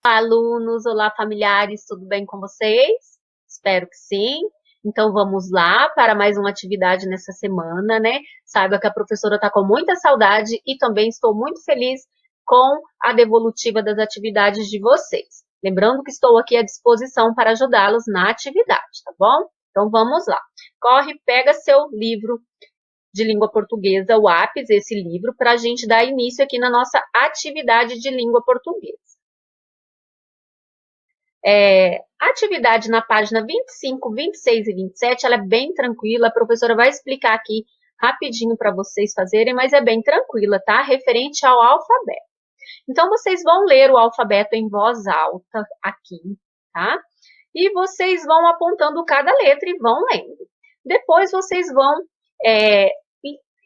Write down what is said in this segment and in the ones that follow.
Olá, alunos, olá, familiares, tudo bem com vocês? Espero que sim. Então, vamos lá para mais uma atividade nessa semana, né? Saiba que a professora está com muita saudade e também estou muito feliz com a devolutiva das atividades de vocês. Lembrando que estou aqui à disposição para ajudá-los na atividade, tá bom? Então, vamos lá. Corre, pega seu livro de língua portuguesa, o APES, esse livro, para a gente dar início aqui na nossa atividade de língua portuguesa. A atividade na página 25, 26 e 27, ela é bem tranquila, a professora vai explicar aqui rapidinho para vocês fazerem, mas é bem tranquila, tá? Referente ao alfabeto. Então, vocês vão ler o alfabeto em voz alta aqui, tá? E vocês vão apontando cada letra e vão lendo. Depois, vocês vão é,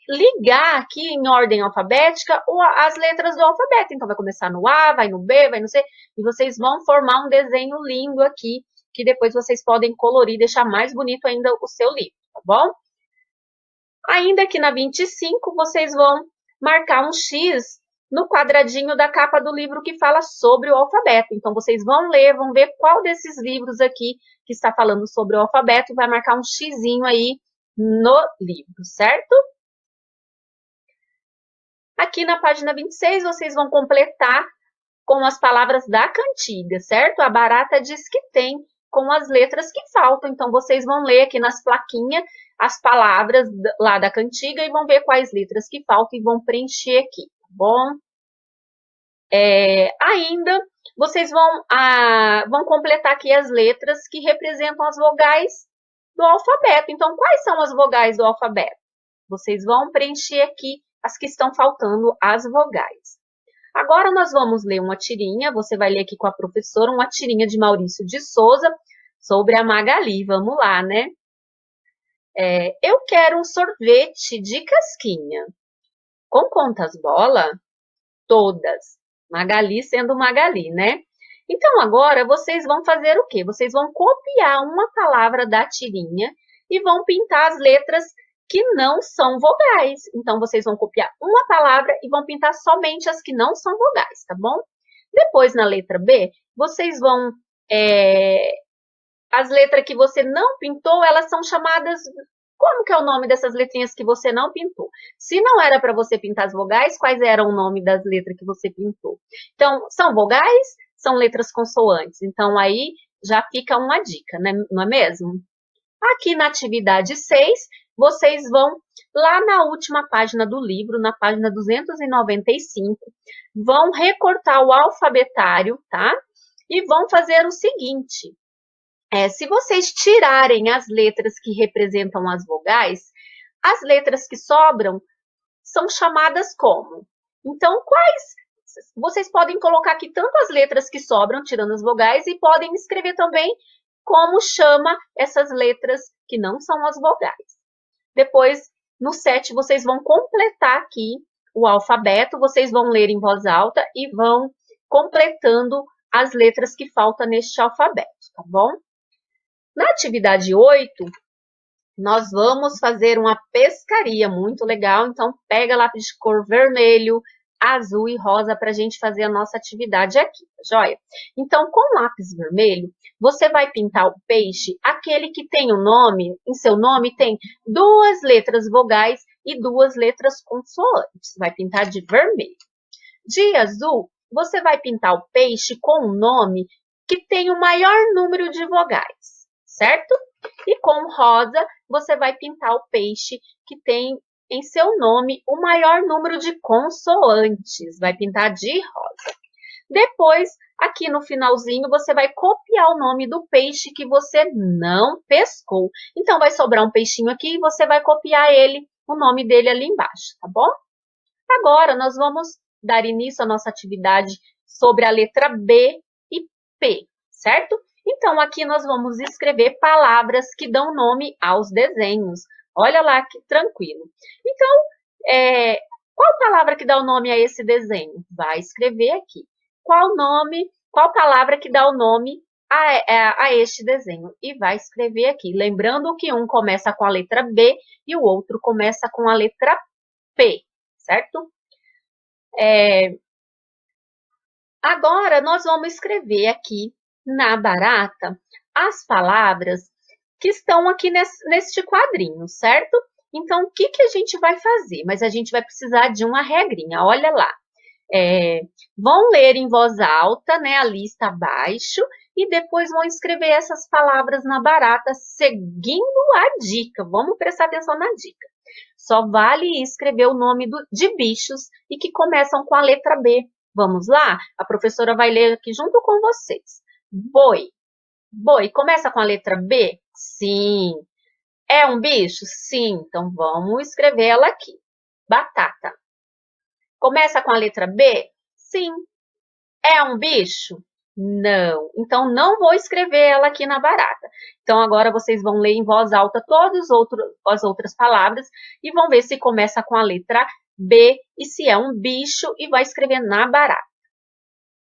ligar aqui em ordem alfabética as letras do alfabeto. Então, vai começar no A, vai no B, vai no C, e vocês vão formar um desenho lindo aqui, que depois vocês podem colorir, deixar mais bonito ainda o seu livro, tá bom? Ainda aqui na 25, vocês vão marcar um X no quadradinho da capa do livro que fala sobre o alfabeto. Então, vocês vão ler, vão ver qual desses livros aqui que está falando sobre o alfabeto e vai marcar um Xzinho aí no livro, certo? Aqui na página 26, vocês vão completar com as palavras da cantiga, certo? A barata diz que tem com as letras que faltam. Então, vocês vão ler aqui nas plaquinhas as palavras lá da cantiga e vão ver quais letras que faltam e vão preencher aqui, tá bom? Ainda, vocês vão completar aqui as letras que representam as vogais do alfabeto. Então, quais são as vogais do alfabeto? Vocês vão preencher aqui as que estão faltando, as vogais. Agora nós vamos ler uma tirinha, você vai ler aqui com a professora, uma tirinha de Maurício de Souza sobre a Magali. Vamos lá, né? Eu quero um sorvete de casquinha. Com quantas bolas? Todas. Magali sendo Magali, né? Então, agora vocês vão fazer o quê? Vocês vão copiar uma palavra da tirinha e vão pintar as letras que não são vogais. Então, vocês vão copiar uma palavra e vão pintar somente as que não são vogais, tá bom? Depois, na letra B, vocês vão... as letras que você não pintou, elas são chamadas... Como que é o nome dessas letrinhas que você não pintou? Se não era para você pintar as vogais, quais eram o nome das letras que você pintou? Então, são vogais, são letras consoantes. Então, aí já fica uma dica, né? Não é mesmo? Aqui na atividade 6, vocês vão lá na última página do livro, na página 295, vão recortar o alfabetário, tá? E vão fazer o seguinte: se vocês tirarem as letras que representam as vogais, as letras que sobram são chamadas como? Então, quais? Vocês podem colocar aqui tanto as letras que sobram, tirando as vogais, e podem escrever também como chama essas letras que não são as vogais. Depois, no 7, vocês vão completar aqui o alfabeto, vocês vão ler em voz alta e vão completando as letras que faltam neste alfabeto, tá bom? Na atividade 8, nós vamos fazer uma pescaria muito legal, então pega lápis de cor vermelho, azul e rosa para a gente fazer a nossa atividade aqui, tá joia? Então, com lápis vermelho, você vai pintar o peixe, aquele que tem o nome, em seu nome tem duas letras vogais e duas letras consoantes, vai pintar de vermelho. De azul, você vai pintar o peixe com um nome que tem o maior número de vogais, certo? E com rosa, você vai pintar o peixe que tem em seu nome o maior número de consoantes, vai pintar de rosa. Depois, aqui no finalzinho, você vai copiar o nome do peixe que você não pescou. Então, vai sobrar um peixinho aqui e você vai copiar ele, o nome dele ali embaixo, tá bom? Agora, nós vamos dar início à nossa atividade sobre a letra B e P, certo? Então, aqui nós vamos escrever palavras que dão nome aos desenhos. Olha lá que tranquilo. Então, qual palavra que dá o nome a esse desenho? Vai escrever aqui. Qual palavra que dá o nome a este desenho? E vai escrever aqui. Lembrando que um começa com a letra B e o outro começa com a letra P, certo? Agora, nós vamos escrever aqui na barata as palavras que estão aqui neste quadrinho, certo? Então, o que a gente vai fazer? Mas a gente vai precisar de uma regrinha, olha lá. Vão ler em voz alta, né, a lista abaixo, e depois vão escrever essas palavras na barata, seguindo a dica. Vamos prestar atenção na dica. Só vale escrever o nome de bichos e que começam com a letra B. Vamos lá? A professora vai ler aqui junto com vocês. Boi. Boi começa com a letra B? Sim. É um bicho? Sim. Então, vamos escrever ela aqui. Batata. Começa com a letra B? Sim. É um bicho? Não. Então, não vou escrever ela aqui na barata. Então, agora vocês vão ler em voz alta todas as outras palavras e vão ver se começa com a letra B e se é um bicho e vai escrever na barata.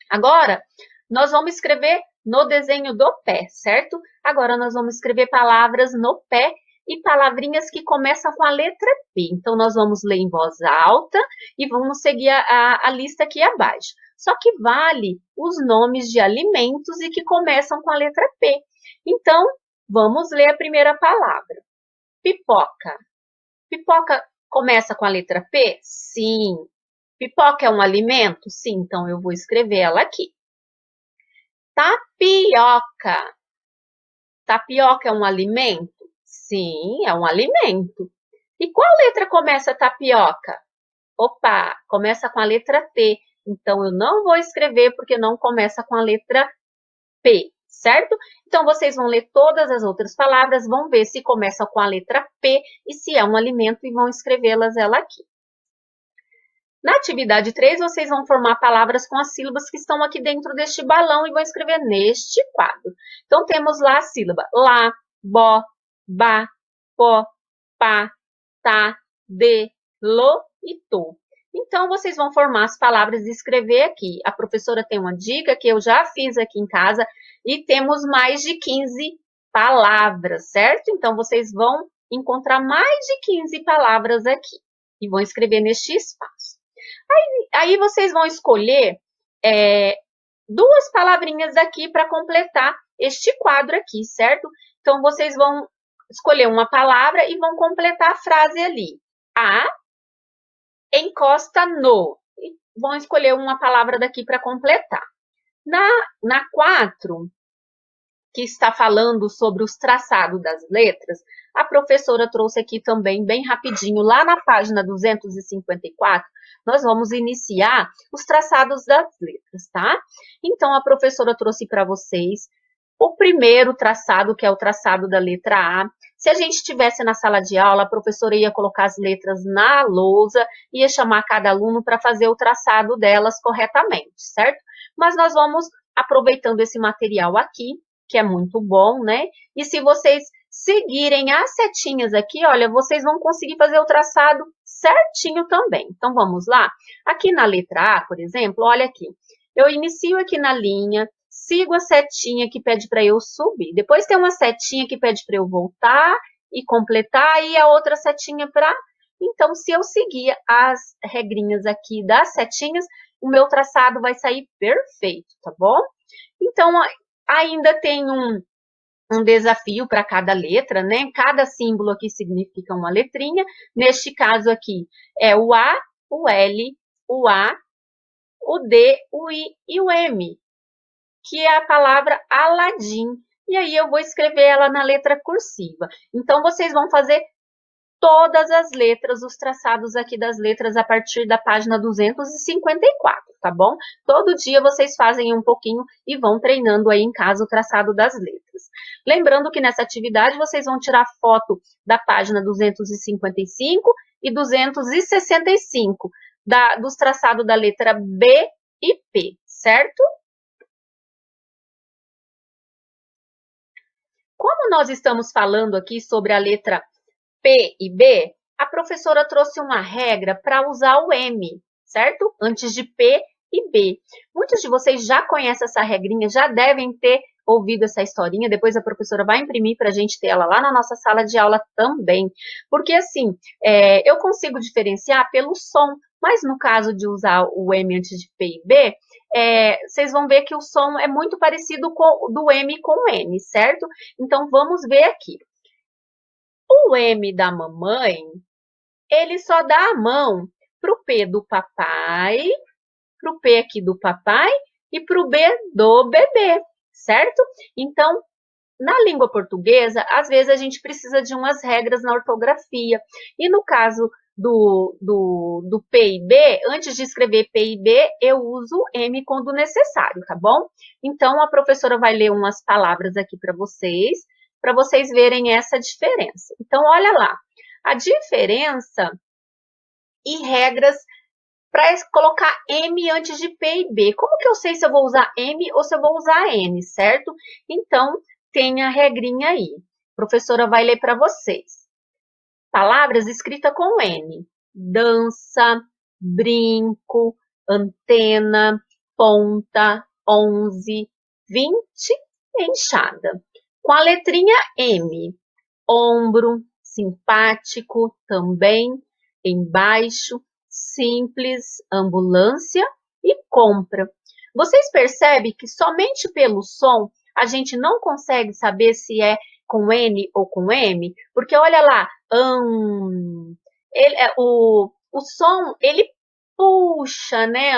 Agora, nós vamos escrever no desenho do pé, certo? Agora, nós vamos escrever palavras no pé e palavrinhas que começam com a letra P. Então, nós vamos ler em voz alta e vamos seguir a lista aqui abaixo. Só que vale os nomes de alimentos e que começam com a letra P. Então, vamos ler a primeira palavra. Pipoca. Pipoca começa com a letra P? Sim. Pipoca é um alimento? Sim, então eu vou escrever ela aqui. Tapioca. Tapioca é um alimento? Sim, é um alimento. E qual letra começa tapioca? Opa, começa com a letra T. Então, eu não vou escrever porque não começa com a letra P, certo? Então, vocês vão ler todas as outras palavras, vão ver se começa com a letra P e se é um alimento e vão escrevê-las ela aqui. Na atividade 3, vocês vão formar palavras com as sílabas que estão aqui dentro deste balão e vão escrever neste quadro. Então, temos lá a sílaba lá, bó, ba, pó, pá, tá, de, lo e to. Então, vocês vão formar as palavras e escrever aqui. A professora tem uma dica que eu já fiz aqui em casa e temos mais de 15 palavras, certo? Então, vocês vão encontrar mais de 15 palavras aqui e vão escrever neste espaço. Aí vocês vão escolher duas palavrinhas aqui para completar este quadro aqui, certo? Então, vocês vão escolher uma palavra e vão completar a frase ali. A encosta no. E vão escolher uma palavra daqui para completar. Na 4, que está falando sobre os traçados das letras, a professora trouxe aqui também, bem rapidinho, lá na página 254, nós vamos iniciar os traçados das letras, tá? Então, a professora trouxe para vocês o primeiro traçado, que é o traçado da letra A. Se a gente estivesse na sala de aula, a professora ia colocar as letras na lousa, ia chamar cada aluno para fazer o traçado delas corretamente, certo? Mas nós vamos aproveitando esse material aqui, que é muito bom, né? E se vocês seguirem as setinhas aqui, olha, vocês vão conseguir fazer o traçado certinho também. Então, vamos lá? Aqui na letra A, por exemplo, olha aqui. Eu inicio aqui na linha, sigo a setinha que pede para eu subir. Depois tem uma setinha que pede para eu voltar e completar, e a outra setinha para... Então, se eu seguir as regrinhas aqui das setinhas, o meu traçado vai sair perfeito, tá bom? Então, ainda tem um desafio para cada letra, né? Cada símbolo aqui significa uma letrinha. Neste caso aqui, é o A, o L, o A, o D, o I e o M, que é a palavra Aladim. E aí eu vou escrever ela na letra cursiva. Então, vocês vão fazer todas as letras, os traçados aqui das letras a partir da página 254, tá bom? Todo dia vocês fazem um pouquinho e vão treinando aí em casa o traçado das letras. Lembrando que nessa atividade vocês vão tirar foto da página 255 e 265, dos traçados da letra B e P, certo? Como nós estamos falando aqui sobre a letra P e B, a professora trouxe uma regra para usar o M, certo? Antes de P e B. Muitos de vocês já conhecem essa regrinha, já devem ter ouvido essa historinha, depois a professora vai imprimir para a gente ter ela lá na nossa sala de aula também. Porque assim, eu consigo diferenciar pelo som, mas no caso de usar o M antes de P e B, vocês vão ver que o som é muito parecido com do M com N, certo? Então, vamos ver aqui. O M da mamãe, ele só dá a mão para o P do papai, para o P aqui do papai e para o B do bebê, certo? Então, na língua portuguesa, às vezes a gente precisa de umas regras na ortografia. E no caso do P e B, antes de escrever P e B, eu uso M quando necessário, tá bom? Então, a professora vai ler umas palavras aqui para vocês verem essa diferença. Então, olha lá. A diferença e regras para colocar M antes de P e B. Como que eu sei se eu vou usar M ou se eu vou usar N, certo? Então, tem a regrinha aí. A professora vai ler para vocês. Palavras escritas com N. Dança, brinco, antena, ponta, 11, 20, enxada. Com a letrinha M. Ombro, simpático, também, embaixo, simples, ambulância e compra. Vocês percebem que somente pelo som a gente não consegue saber se é com N ou com M? Porque olha lá, o som, ele puxa, né?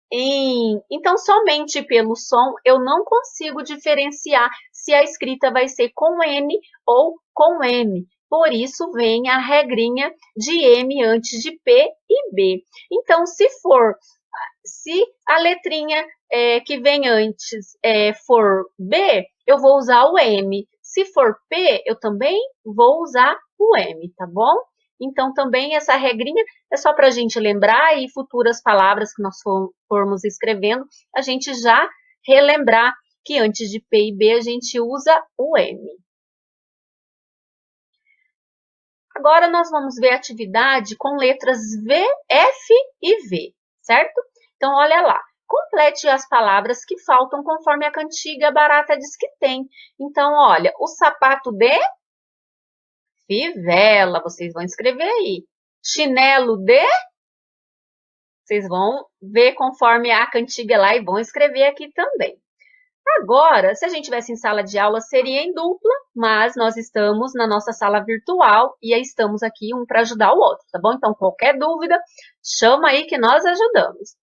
Em, então, somente pelo som, eu não consigo diferenciar se a escrita vai ser com N ou com M. Por isso, vem a regrinha de M antes de P e B. Então, se a letrinha que vem antes for B, eu vou usar o M. Se for P, eu também vou usar o M, tá bom? Então, também essa regrinha é só para a gente lembrar e futuras palavras que nós formos escrevendo, a gente já relembrar que antes de P e B a gente usa o M. Agora, nós vamos ver a atividade com letras V, F e V, certo? Então, olha lá. Complete as palavras que faltam conforme a cantiga barata diz que tem. Então, olha, o sapato de fivela, vocês vão escrever aí. Chinelo de, vocês vão ver conforme a cantiga lá e vão escrever aqui também. Agora, se a gente estivesse em sala de aula, seria em dupla, mas nós estamos na nossa sala virtual e aí estamos aqui um para ajudar o outro, tá bom? Então, qualquer dúvida, chama aí que nós ajudamos.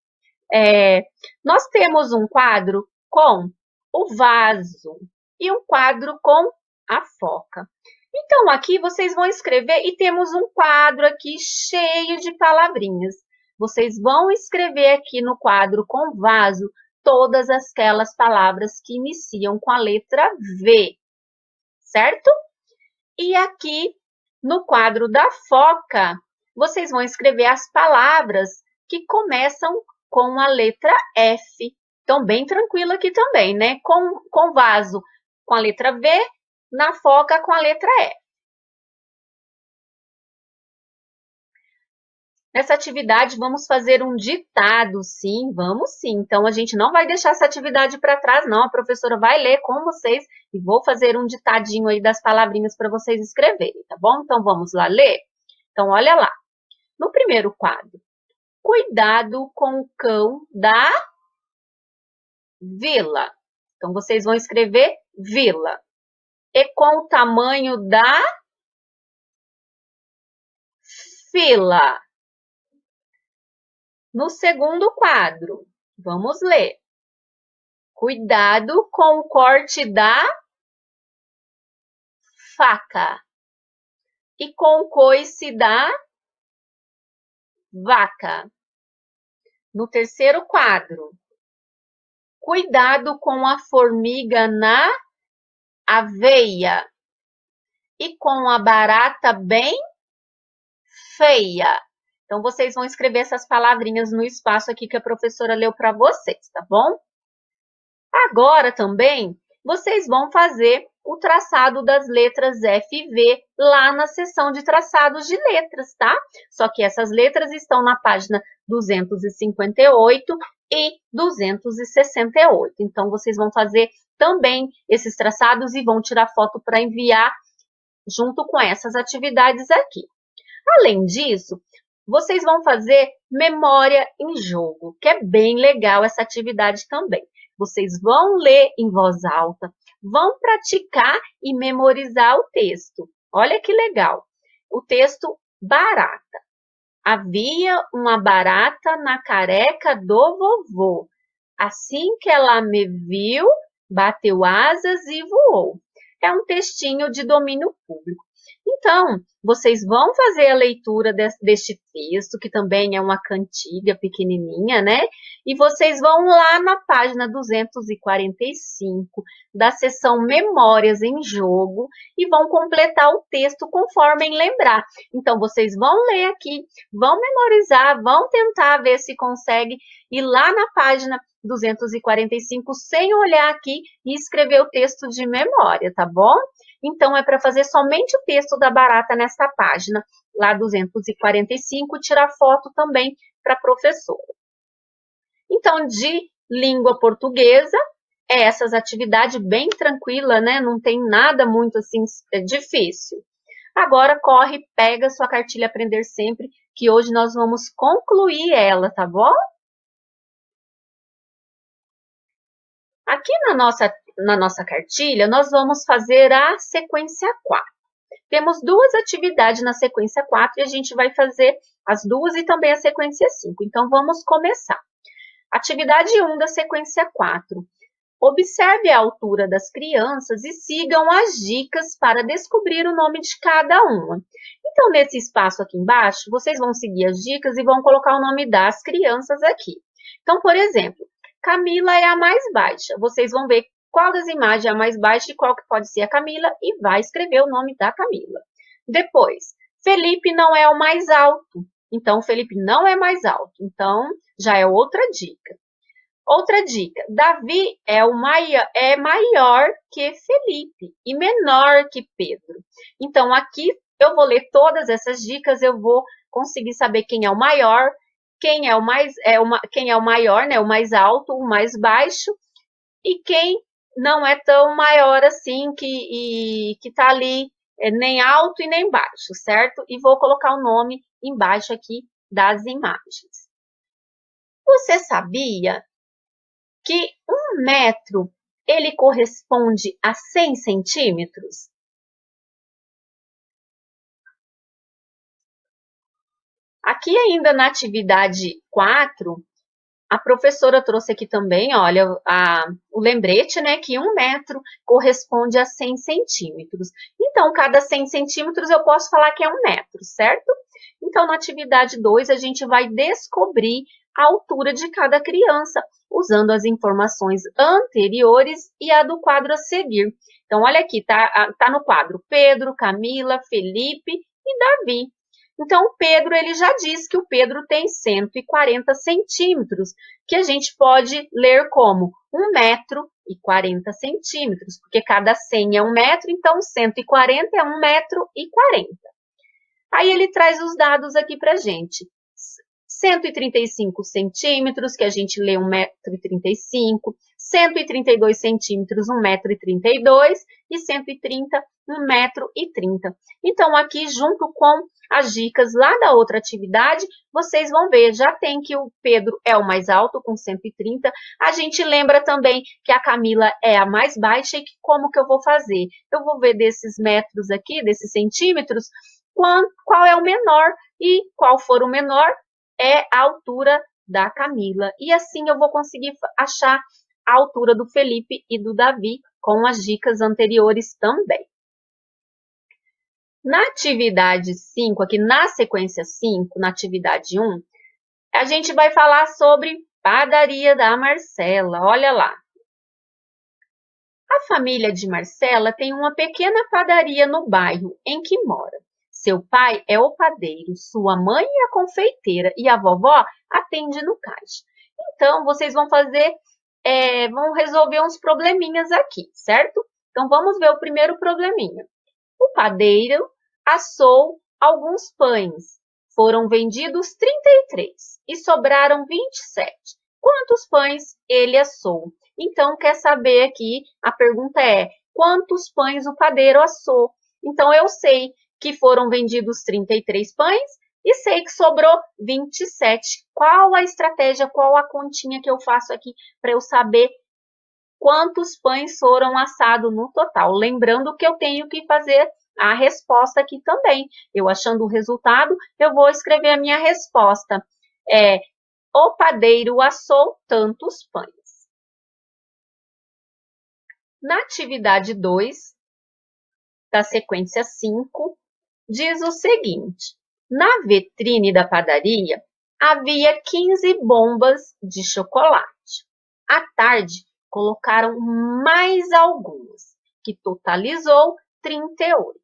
Nós temos um quadro com o vaso e um quadro com a foca. Então, aqui vocês vão escrever e temos um quadro aqui cheio de palavrinhas. Vocês vão escrever aqui no quadro com vaso todas aquelas palavras que iniciam com a letra V, certo? E aqui no quadro da foca, vocês vão escrever as palavras que começam com a letra F. Então, bem tranquilo aqui também, né? Com vaso com a letra V, na foca com a letra F. Nessa atividade, vamos fazer um ditado, sim, vamos sim. Então, a gente não vai deixar essa atividade para trás, não. A professora vai ler com vocês e vou fazer um ditadinho aí das palavrinhas para vocês escreverem, tá bom? Então, vamos lá ler? Então, olha lá. No primeiro quadro, cuidado com o cão da vila. Então, vocês vão escrever vila. E com o tamanho da fila. No segundo quadro, vamos ler. Cuidado com o corte da faca e com o coice da vaca. No terceiro quadro, cuidado com a formiga na aveia e com a barata bem feia. Então, vocês vão escrever essas palavrinhas no espaço aqui que a professora leu para vocês, tá bom? Agora também, vocês vão fazer o traçado das letras F e V lá na seção de traçados de letras, tá? Só que essas letras estão na página 258 e 268. Então, vocês vão fazer também esses traçados e vão tirar foto para enviar junto com essas atividades aqui. Além disso, vocês vão fazer memória em jogo, que é bem legal essa atividade também. Vocês vão ler em voz alta, vão praticar e memorizar o texto. Olha que legal. O texto barata. Havia uma barata na careca do vovô. Assim que ela me viu, bateu asas e voou. É um textinho de domínio público. Então, vocês vão fazer a leitura deste texto, que também é uma cantiga pequenininha, né? E vocês vão lá na página 245 da seção Memórias em Jogo e vão completar o texto conforme lembrar. Então, vocês vão ler aqui, vão memorizar, vão tentar ver se consegue ir lá na página 245 sem olhar aqui e escrever o texto de memória, tá bom? Então, é para fazer somente o texto da barata nesta página, lá 245, tirar foto também para a professora. Então, de língua portuguesa, é essas atividades bem tranquila, né? Não tem nada muito assim difícil. Agora, corre, pega sua cartilha Aprender Sempre, que hoje nós vamos concluir ela, tá bom? Aqui na nossa cartilha, nós vamos fazer a sequência 4. Temos duas atividades na sequência 4 e a gente vai fazer as duas e também a sequência 5. Então, vamos começar. Atividade 1 da sequência 4. Observe a altura das crianças e sigam as dicas para descobrir o nome de cada uma. Então, nesse espaço aqui embaixo, vocês vão seguir as dicas e vão colocar o nome das crianças aqui. Então, por exemplo, Camila é a mais baixa. Vocês vão ver qual das imagens é a mais baixa e qual que pode ser a Camila e vai escrever o nome da Camila. Depois, Felipe não é o mais alto. Então, Felipe não é mais alto. Então, já é outra dica. Outra dica, Davi é maior que Felipe e menor que Pedro. Então, aqui eu vou ler todas essas dicas, eu vou conseguir saber quem é o maior, quem é o maior, né, o mais alto, o mais baixo, e quem não é tão maior assim, que está ali nem alto e nem baixo, certo? E vou colocar o nome embaixo aqui das imagens. Você sabia que 1 metro ele corresponde a 100 centímetros? Aqui ainda na atividade 4, a professora trouxe aqui também, olha, o lembrete, né, que 1 metro corresponde a 100 centímetros. Então, cada 100 centímetros eu posso falar que é 1 metro, certo? Então, na atividade 2, a gente vai descobrir a altura de cada criança, usando as informações anteriores e a do quadro a seguir. Então, olha aqui, tá no quadro Pedro, Camila, Felipe e Davi. Então, o Pedro, ele já diz que o Pedro tem 140 centímetros, que a gente pode ler como 1 metro e 40 centímetros, porque cada 100 é 1 metro, então 140 é 1 metro e 40. Aí ele traz os dados aqui para a gente. 135 centímetros, que a gente lê 1,35 metro, 132 centímetros, 1,32 metro, e 130, 1,30 metro. Então, aqui, junto com as dicas lá da outra atividade, vocês vão ver, já tem que o Pedro é o mais alto, com 130. A gente lembra também que a Camila é a mais baixa e que como que eu vou fazer? Eu vou ver desses metros aqui, desses centímetros, qual é o menor, e qual for o menor, é a altura da Camila. E assim eu vou conseguir achar a altura do Felipe e do Davi com as dicas anteriores também. Na atividade 5, aqui na sequência 5, na atividade 1, a gente vai falar sobre padaria da Marcela. Olha lá. A família de Marcela tem uma pequena padaria no bairro em que mora. Seu pai é o padeiro, sua mãe é a confeiteira e a vovó atende no caixa. Então, vocês vão vão resolver uns probleminhas aqui, certo? Então, vamos ver o primeiro probleminha. O padeiro assou alguns pães. Foram vendidos 33 e sobraram 27. Quantos pães ele assou? Então, quer saber aqui, a pergunta é, quantos pães o padeiro assou? Então, eu sei que foram vendidos 33 pães e sei que sobrou 27. Qual a estratégia, qual a continha que eu faço aqui para eu saber quantos pães foram assados no total? Lembrando que eu tenho que fazer a resposta aqui também. Eu achando o resultado, eu vou escrever a minha resposta. O padeiro assou tantos pães. Na atividade 2, da sequência 5, diz o seguinte: na vitrine da padaria havia 15 bombas de chocolate. À tarde, colocaram mais algumas, que totalizou 38.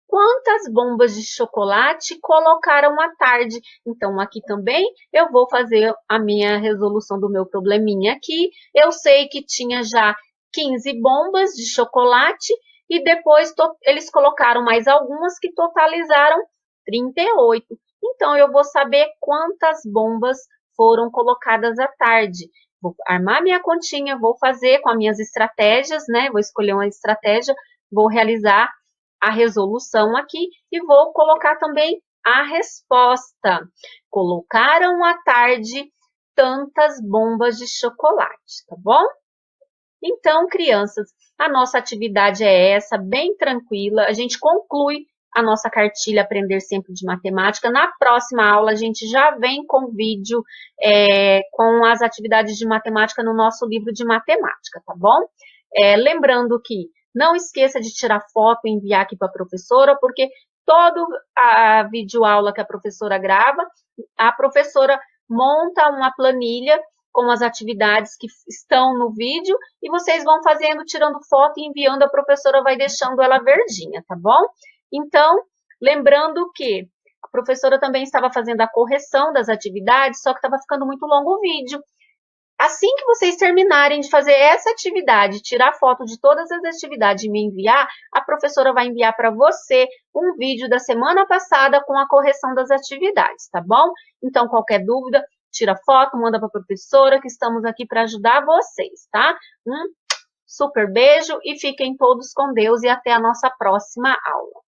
Quantas bombas de chocolate colocaram à tarde? Então, aqui também eu vou fazer a minha resolução do meu probleminha aqui. Eu sei que tinha já 15 bombas de chocolate e depois eles colocaram mais algumas que totalizaram 38. Então, eu vou saber quantas bombas foram colocadas à tarde. Vou armar minha continha, vou fazer com as minhas estratégias, né? Vou escolher uma estratégia, vou realizar a resolução aqui e vou colocar também a resposta. Colocaram à tarde tantas bombas de chocolate, tá bom? Então, crianças, a nossa atividade é essa, bem tranquila. A gente conclui a nossa cartilha Aprender Sempre de Matemática. Na próxima aula, a gente já vem com vídeo com as atividades de matemática no nosso livro de matemática, tá bom? Lembrando que não esqueça de tirar foto e enviar aqui para a professora, porque toda a videoaula que a professora grava, a professora monta uma planilha com as atividades que estão no vídeo e vocês vão fazendo, tirando foto e enviando, a professora vai deixando ela verdinha, tá bom? Então, lembrando que a professora também estava fazendo a correção das atividades, só que estava ficando muito longo o vídeo. Assim que vocês terminarem de fazer essa atividade, tirar foto de todas as atividades e me enviar, a professora vai enviar para você um vídeo da semana passada com a correção das atividades, tá bom? Então, qualquer dúvida, tira foto, manda para a professora, que estamos aqui para ajudar vocês, tá? Um super beijo e fiquem todos com Deus e até a nossa próxima aula.